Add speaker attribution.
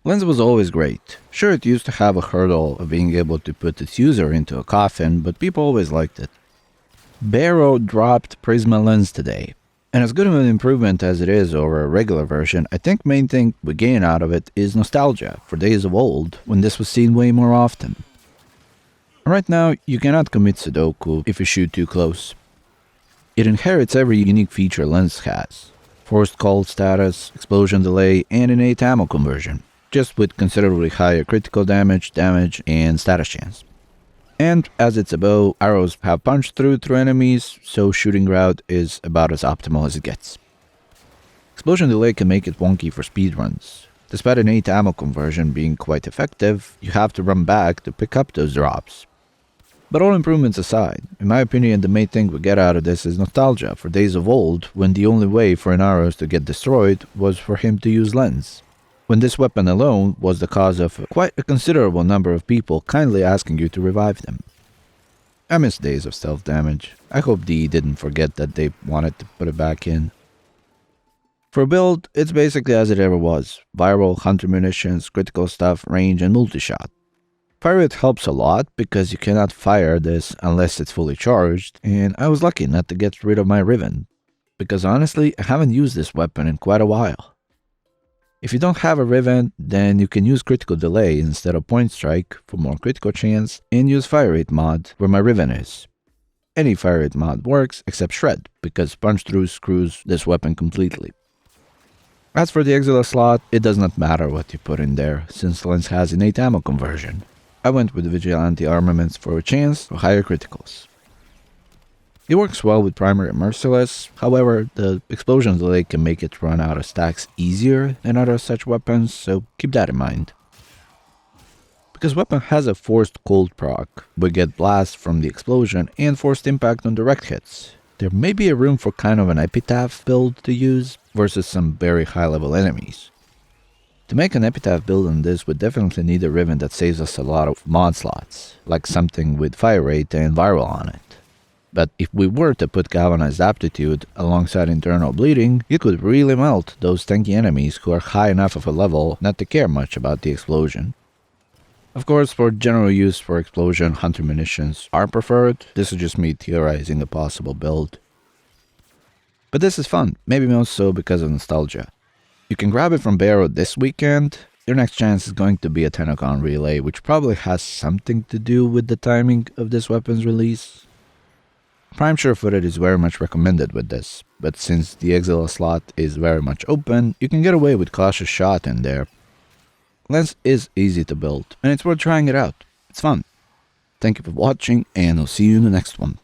Speaker 1: Lenz was always great. Sure, it used to have a hurdle of being able to put its user into a coffin, but people always liked it. Barrow dropped Prisma Lenz today, and as good of an improvement as it is over a regular version, I think main thing we gain out of it is nostalgia for days of old when this was seen way more often. Right now, you cannot commit Sudoku if you shoot too close. It inherits every unique feature Lenz has: forced call status, explosion delay, and innate ammo conversion, just with considerably higher critical damage, and status chance. And as it's a bow, arrows have punched through enemies, so shooting route is about as optimal as it gets. Explosion delay can make it wonky for speedruns. Despite innate ammo conversion being quite effective, you have to run back to pick up those drops. But all improvements aside, in my opinion the main thing we get out of this is nostalgia for days of old when the only way for an arrow to get destroyed was for him to use Lenz. When this weapon alone was the cause of quite a considerable number of people kindly asking you to revive them. I miss days of stealth damage. I hope DE didn't forget that they wanted to put it back in. For a build, it's basically as it ever was: viral, hunter munitions, critical stuff, range, and multi-shot. Fire rate helps a lot because you cannot fire this unless it's fully charged, and I was lucky not to get rid of my Riven, because honestly, I haven't used this weapon in quite a while. If you don't have a Riven, then you can use critical delay instead of point strike for more critical chance, and use fire rate mod where my Riven is. Any fire rate mod works except shred, because punch through screws this weapon completely. As for the Exila slot, it does not matter what you put in there, since Lenz has innate ammo conversion. I went with Vigilante armaments for a chance for higher criticals. It works well with Primary and Merciless, however, the explosion delay can make it run out of stacks easier than other such weapons, so keep that in mind. Because weapon has a forced cold proc, we get blast from the explosion and forced impact on direct hits. There may be a room for kind of an epitaph build to use versus some very high level enemies. To make an epitaph build on this, we definitely need a Riven that saves us a lot of mod slots, like something with fire rate and viral on it. But if we were to put Galvanized Aptitude alongside Internal Bleeding, you could really melt those tanky enemies who are high enough of a level not to care much about the explosion. Of course, for general use for explosion, hunter munitions are preferred. This is just me theorizing a possible build. But this is fun, maybe most so because of nostalgia. You can grab it from Barrow this weekend. Your next chance is going to be a Tenocon relay, which probably has something to do with the timing of this weapon's release. Prime sure-footed is very much recommended with this, but since the Exila slot is very much open, you can get away with cautious shot in there. Lenz is easy to build, and it's worth trying it out. It's fun. Thank you for watching, and I'll see you in the next one.